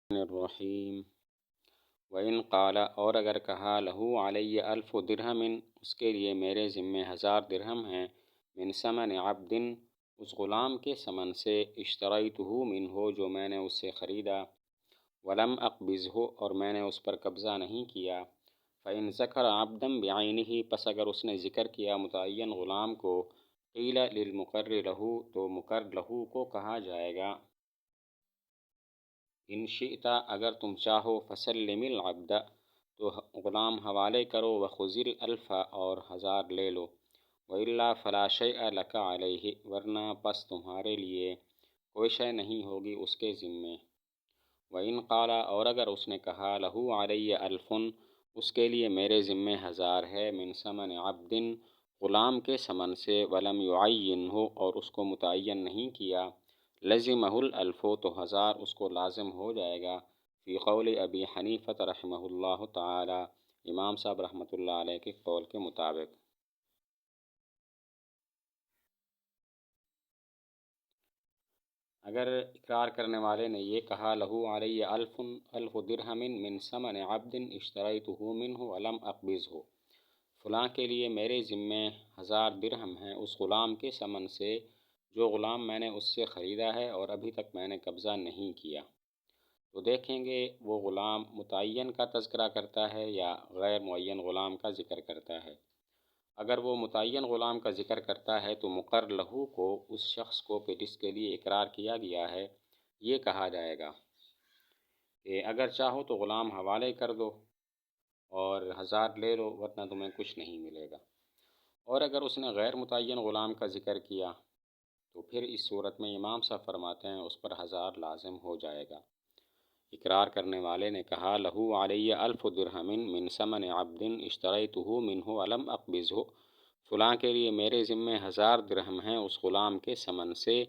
الرحیم وَإِنْ قَالَ اور اگر کہا لہو علیہ الف درہم اس کے لیے میرے ذمے 1000 درہم ہیں من ثمن عبد اس غلام کے ثمن سے اشتریتہ منہ جو میں نے اس سے خریدا ولم اقبضہ اور میں نے اس پر قبضہ نہیں کیا فإن ذکر عبدا بعینہ پس اگر اس نے ذکر کیا متعین غلام کو قیل للمقر لہ تو مقر لہ کو کہا جائے گا ان شئت اگر تم چاہو فسلم العبد تو غلام حوالے کرو وخذ الالف اور 1000 لے لو وإلا فلا شیء لک علیہ ورنہ پس تمہارے لیے کوئی شے نہیں ہوگی اس کے ذمے وإن قال اور اگر اس نے کہا لہو علیہ الف اس کے لیے میرے ذمے 1000 ہے من ثمن عبد غلام کے ثمن سے ولم یعینہ اور اس کو متعین نہیں کیا لزمہ الالف تو 1000 اس کو لازم ہو جائے گا فی قول ابی حنیفہ رحمہ اللہ تعالی امام صاحب رحمۃ اللہ علیہ کے قول کے مطابق اگر اقرار کرنے والے نے یہ کہا لہو علیہ الف درہم من ثمن عبد اشتریتہ منہ ولم اقبضہ فلاں کے لیے میرے ذمے 1000 درہم ہیں اس غلام کے ثمن سے جو غلام میں نے اس سے خریدا ہے اور ابھی تک میں نے قبضہ نہیں کیا تو دیکھیں گے وہ غلام متعین کا تذکرہ کرتا ہے یا غیر معین غلام کا ذکر کرتا ہے اگر وہ متعین غلام کا ذکر کرتا ہے تو مقر لہو کو اس شخص کو کہ جس کے لیے اقرار کیا گیا ہے یہ کہا جائے گا کہ اگر چاہو تو غلام حوالے کر دو اور 1000 لے لو ورنہ تمہیں کچھ نہیں ملے گا اور اگر اس نے غیر متعین غلام کا ذکر کیا تو پھر اس صورت میں امام صاحب فرماتے ہیں اس پر 1000 لازم ہو جائے گا اقرار کرنے والے نے کہا لہو علیہ الف درہم من ثمن عبد اشتریتہ منہ ولم اقبضہ فلاں کے لیے میرے ذمے 1000 درہم ہیں اس غلام کے ثمن سے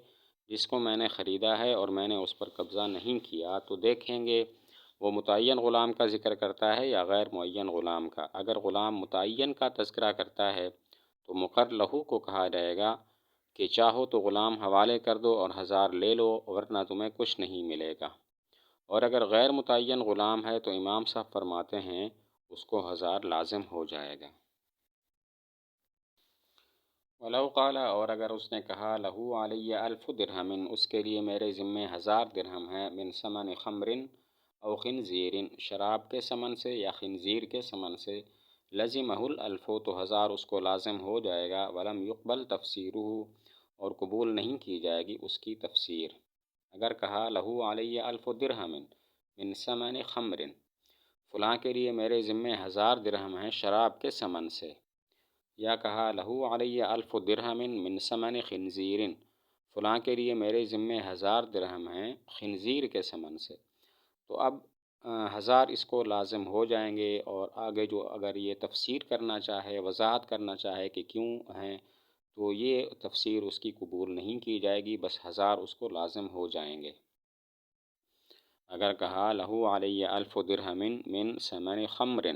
جس کو میں نے خریدا ہے اور میں نے اس پر قبضہ نہیں کیا تو دیکھیں گے وہ متعین غلام کا ذکر کرتا ہے یا غیر معین غلام کا اگر غلام متعین کا تذکرہ کرتا ہے تو مقر لہو کو کہا جائے گا کہ چاہو تو غلام حوالے کر دو اور 1000 لے لو ورنہ تمہیں کچھ نہیں ملے گا اور اگر غیر متعین غلام ہے تو امام صاحب فرماتے ہیں اس کو 1000 لازم ہو جائے گا ولو قال اور اگر اس نے کہا لہو علیہ الف درہم اس کے لیے میرے ذمے 1000 درہم ہے من ثمن خمر او خنزیر شراب کے ثمن سے یا خنزیر کے ثمن سے لزمہ الالف تو 1000 اس کو لازم ہو جائے گا ولم یقبل تفسیرہ اور قبول نہیں کی جائے گی اس کی تفسیر اگر کہا لہو علیہ الف درہم من ثمن خمر فلاں کے لیے میرے ذمے 1000 درہم ہیں شراب کے ثمن سے یا کہا لہو علیہ الف درہم من ثمن خنزیر فلاں کے لیے میرے ذمے 1000 درہم ہیں خنزیر کے ثمن سے تو اب 1000 اس کو لازم ہو جائیں گے اور آگے جو اگر یہ تفسیر کرنا چاہے وضاحت کرنا چاہے کہ کیوں ہیں تو یہ تفسیر اس کی قبول نہیں کی جائے گی بس 1000 اس کو لازم ہو جائیں گے اگر کہا لہو علیہ الف درہم من ثمن خمر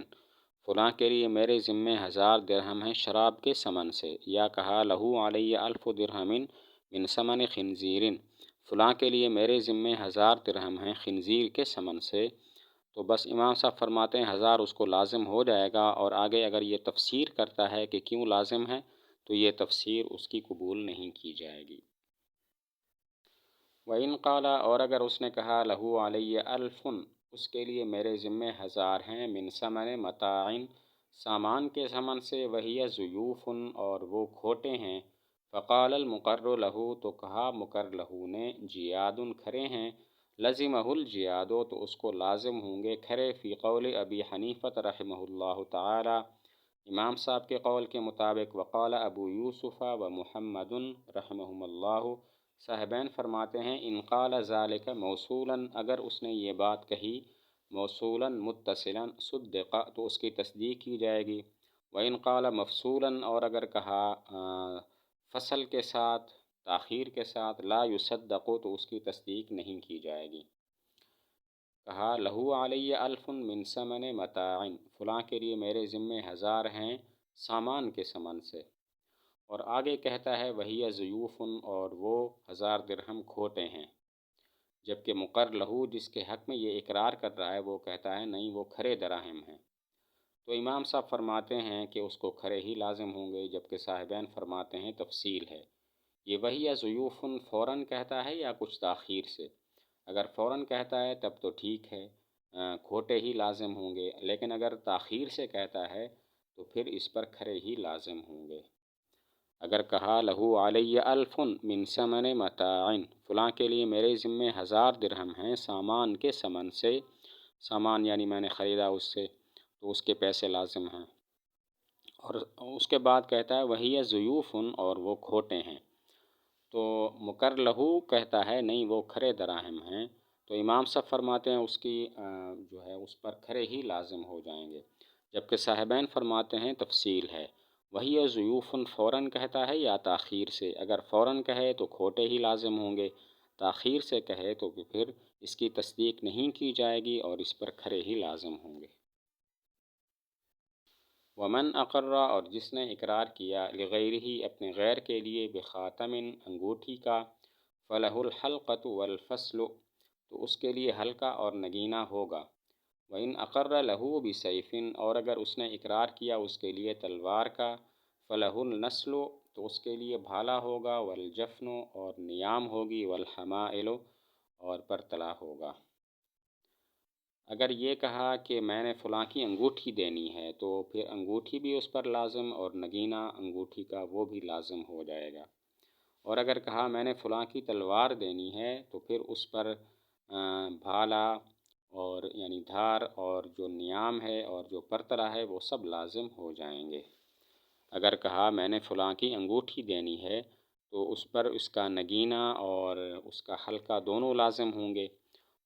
فلاں کے لیے میرے ذمے 1000 درہم ہیں شراب کے ثمن سے یا کہا لہو علیہ الف درہم من ثمن خنزیر فلاں کے لیے میرے ذمے 1000 درہم ہیں خنزیر کے ثمن سے تو بس امام صاحب فرماتے ہیں 1000 اس کو لازم ہو جائے گا اور آگے اگر یہ تفسیر کرتا ہے کہ کیوں لازم ہے تو یہ تفسیر اس کی قبول نہیں کی جائے گی وَإِنْ قَالَ اور اگر اس نے کہا لہو علیہ الف اس کے لیے میرے ذمے 1000 ہیں من ثمن متاع سامان کے ثمن سے وہی ضیوف اور وہ کھوٹے ہیں فقال المقر لہو تو کہا مقر لہو نے جیاد کھرے ہیں لزمہ الجیاد تو اس کو لازم ہوں گے کھرے فی قول ابی حنیفہ رحمہ اللہ تعالی امام صاحب کے قول کے مطابق وقال ابو یوسف و محمد رحمہم اللہ صاحبین فرماتے ہیں ان قال ذالک موصولا اگر اس نے یہ بات کہی موصولا متصلا صدق تو اس کی تصدیق کی جائے گی وَإِنْ قَالَ مفصولا اور اگر کہا فصل کے ساتھ تاخیر کے ساتھ لا یصدق تو اس کی تصدیق نہیں کی جائے گی کہا لہو علیہ الف من ثمن متاع فلاں کے لیے میرے ذمے 1000 ہیں سامان کے ثمن سے اور آگے کہتا ہے وہی ضیوف اور وہ 1000 درہم کھوٹے ہیں جبکہ مقر لہو جس کے حق میں یہ اقرار کر رہا ہے وہ کہتا ہے نہیں وہ کھرے دراہم ہیں، تو امام صاحب فرماتے ہیں کہ اس کو کھرے ہی لازم ہوں گے، جبکہ صاحبین فرماتے ہیں تفصیل ہے۔ یہ وہی یا ضیوفن فوراً کہتا ہے یا کچھ تاخیر سے؟ اگر فوراً کہتا ہے تب تو ٹھیک ہے، کھوٹے ہی لازم ہوں گے، لیکن اگر تاخیر سے کہتا ہے تو پھر اس پر کھرے ہی لازم ہوں گے۔ اگر کہا لہو علیہ الف من ثمن متاع، فلاں کے لیے میرے ذمے 1000 درہم ہیں سامان کے ثمن سے، سامان یعنی میں نے خریدا اس سے، تو اس کے پیسے لازم ہیں، اور اس کے بعد کہتا ہے وہی ضیوفن اور وہ کھوٹے ہیں، تو مکر لہو کہتا ہے نہیں وہ کھرے دراہم ہیں، تو امام صاحب فرماتے ہیں اس کی جو ہے اس پر کھرے ہی لازم ہو جائیں گے، جبکہ صاحبین فرماتے ہیں تفصیل ہے۔ وہی ضیوفن فوراً کہتا ہے یا تاخیر سے؟ اگر فوراً کہے تو کھوٹے ہی لازم ہوں گے، تاخیر سے کہے تو پھر اس کی تصدیق نہیں کی جائے گی اور اس پر کھرے ہی لازم ہوں گے۔ ومن اقرّ، اور جس نے اقرار کیا لغیرہ اپنے غیر کے لیے بخاتم انگوٹھی کا، فلہ الحلقۃ والفصل، تو اس کے لیے حلقہ اور نگینہ ہوگا۔ وَإِنْ أَقَرَّ لَهُ بِسَيْفٍ، اور اگر اس نے اقرار کیا اس کے لیے تلوار کا، فَلَهُ النَّسْلُ، تو اس کے لیے بھالا ہوگا، وَالْجَفْنُ، اور نیام ہوگی، وَالْحَمَائِلُ، اور پرتلا ہوگا۔ اگر یہ کہا کہ میں نے فلاں کی انگوٹھی دینی ہے تو پھر انگوٹھی بھی اس پر لازم، اور نگینہ انگوٹھی کا وہ بھی لازم ہو جائے گا۔ اور اگر کہا میں نے فلاں کی تلوار دینی ہے تو پھر اس پر بھالا اور یعنی دھار اور جو نیام ہے اور جو پرتلا ہے وہ سب لازم ہو جائیں گے۔ اگر کہا میں نے فلاں کی انگوٹھی دینی ہے تو اس پر اس کا نگینہ اور اس کا حلقہ دونوں لازم ہوں گے،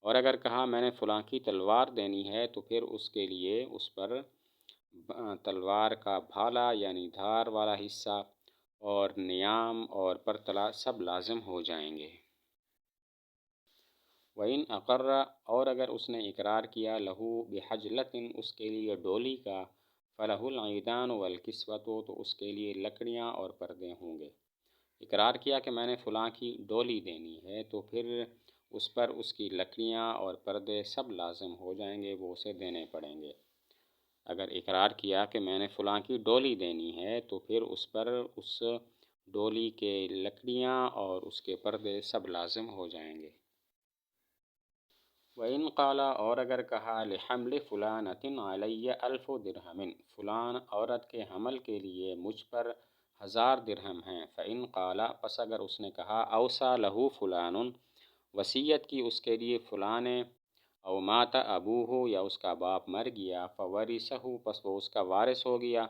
اور اگر کہا میں نے فلاں کی تلوار دینی ہے تو پھر اس کے لیے اس پر تلوار کا بھالا یعنی دھار والا حصہ اور نیام اور پرتلا سب لازم ہو جائیں گے۔ وَإِنْ أَقَرَّ، اور اگر اس نے اقرار کیا لہو بحجلۃ، اس کے لیے ڈولی کا، فَلَهُ الْعِیدَانُ وَالْکِسوَةُ، تو اس کے لیے لکڑیاں اور پردے ہوں گے۔ اقرار کیا کہ میں نے فلاں کی ڈولی دینی ہے تو پھر اس پر اس کی لکڑیاں اور پردے سب لازم ہو جائیں گے، وہ اسے دینے پڑیں گے۔ اگر اقرار کیا کہ میں نے فلاں کی ڈولی دینی ہے تو پھر اس پر اس ڈولی کے لکڑیاں اور اس کے پردے سب لازم ہو جائیں گے۔ وَإِنْ قَالَ، اور اگر کہا لِحَمْلِ فُلَانَةٍ عَلَيَّ أَلْفُ دِرْہَمٍ، فلان عورت کے حمل کے لیے مجھ پر 1000 درہم ہیں، فَإِنْ قَالَ، پس اگر اس نے کہا اوصى لَهُ فُلَانٌ، وصیت کی اس کے لیے فلاں نے، او مات ابوہ، یا اس کا باپ مر گیا، فورثہ، پس وہ اس کا وارث ہو گیا،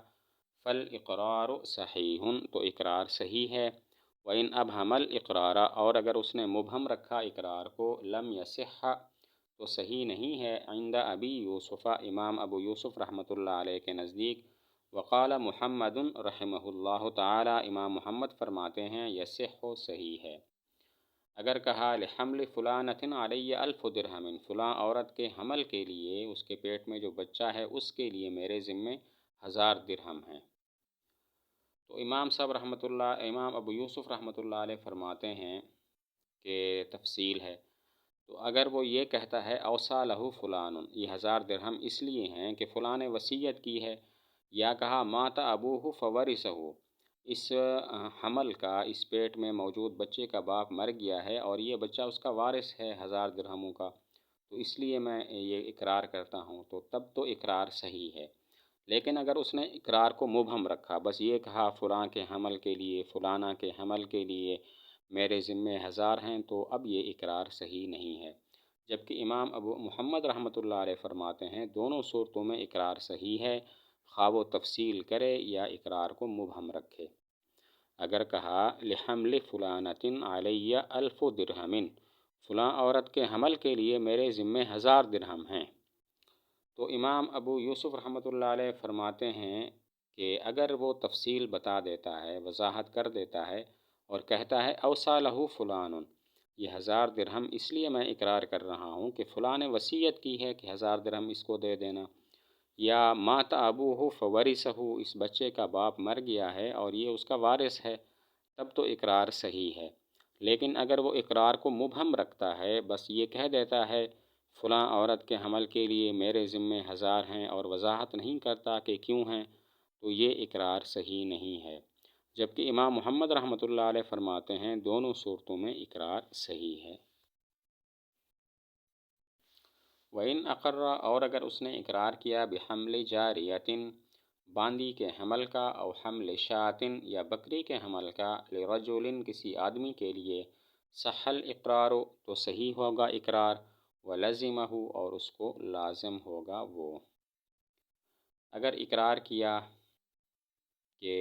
فالاقرار صحیح، تو اقرار صحیح ہے۔ وَإِنْ أَبْهَمَ الْإِقْرَارَ، اور اگر اس نے مبہم رکھا اقرار کو، لم يصح، تو صحیح نہیں ہے، عند ابی یوسف، امام ابو یوسف رحمۃ اللہ علیہ کے نزدیک۔ وقال محمد رحمہ اللہ تعالی، امام محمد فرماتے ہیں یصح، صحیح ہے۔ اگر کہا لحمل فلانۃ علی الف درہم، فلاں عورت کے حمل کے لیے، اس کے پیٹ میں جو بچہ ہے اس کے لیے میرے ذمے 1000 درہم ہیں، تو امام صاحب رحمۃ اللہ، امام ابو یوسف رحمۃ اللہ علیہ فرماتے ہیں کہ تفصیل ہے۔ تو اگر وہ یہ کہتا ہے اوصى لہ فلان، یہ 1000 درہم اس لیے ہیں کہ فلاں نے وصیت کی ہے، یا کہا مات ابوہ فورثہ، اس حمل کا، اس پیٹ میں موجود بچے کا باپ مر گیا ہے اور یہ بچہ اس کا وارث ہے 1000 درہموں کا، تو اس لیے میں یہ اقرار کرتا ہوں، تو تب تو اقرار صحیح ہے۔ لیکن اگر اس نے اقرار کو مبہم رکھا، بس یہ کہا فلاں کے حمل کے لیے، فلانہ کے حمل کے لیے میرے ذمے 1000 ہیں، تو اب یہ اقرار صحیح نہیں ہے۔ جبکہ امام ابو محمد رحمۃ اللہ علیہ فرماتے ہیں دونوں صورتوں میں اقرار صحیح ہے، خواہ وہ تفصیل کرے یا اقرار کو مبہم رکھے۔ اگر کہا لحمل فلانۃ علی الف درہم، فلاں عورت کے حمل کے لیے میرے ذمے 1000 درہم ہیں، تو امام ابو یوسف رحمۃ اللہ علیہ فرماتے ہیں کہ اگر وہ تفصیل بتا دیتا ہے، وضاحت کر دیتا ہے اور کہتا ہے اوصى لہ فلان، یہ 1000 درہم اس لیے میں اقرار کر رہا ہوں کہ فلاں نے وصیت کی ہے کہ 1000 درہم اس کو دے دینا، یا مات ابوہ فورثہ، اس بچے کا باپ مر گیا ہے اور یہ اس کا وارث ہے، تب تو اقرار صحیح ہے۔ لیکن اگر وہ اقرار کو مبہم رکھتا ہے، بس یہ کہہ دیتا ہے فلاں عورت کے حمل کے لیے میرے ذمے 1000 ہیں اور وضاحت نہیں کرتا کہ کیوں ہیں، تو یہ اقرار صحیح نہیں ہے، جبکہ امام محمد رحمۃ اللہ علیہ فرماتے ہیں دونوں صورتوں میں اقرار صحیح ہے۔ وَإِنْ أَقَرَّ، اور اگر اس نے اقرار کیا بحمل جاریۃ، باندی کے حمل کا، او حمل شاۃ، یا بکری کے حمل کا، لرجل، کسی آدمی کے لیے، صح الاقرار، تو صحیح ہوگا اقرار، ولزمہ، اور اس کو لازم ہوگا وہ۔ اگر اقرار کیا کہ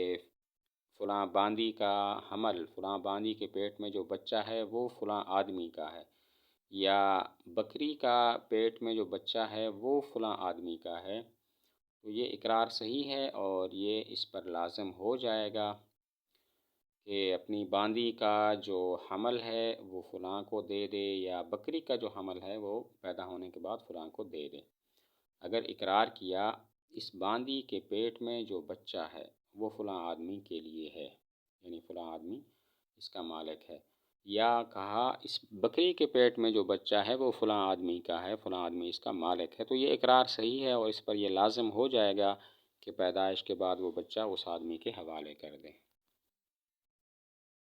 فلاں باندی کا حمل، فلاں باندی کے پیٹ میں جو بچہ ہے وہ فلاں آدمی کا ہے، یا بکری کا پیٹ میں جو بچہ ہے وہ فلاں آدمی کا ہے، تو یہ اقرار صحیح ہے اور یہ اس پر لازم ہو جائے گا کہ اپنی باندی کا جو حمل ہے وہ فلاں کو دے دے، یا بکری کا جو حمل ہے وہ پیدا ہونے کے بعد فلاں کو دے دے۔ اگر اقرار کیا اس باندی کے پیٹ میں جو بچہ ہے وہ فلاں آدمی کے لیے ہے، یعنی فلاں آدمی اس کا مالک ہے، یا کہا اس بکری کے پیٹ میں جو بچہ ہے وہ فلاں آدمی کا ہے، فلاں آدمی اس کا مالک ہے، تو یہ اقرار صحیح ہے اور اس پر یہ لازم ہو جائے گا کہ پیدائش کے بعد وہ بچہ اس آدمی کے حوالے کر دے۔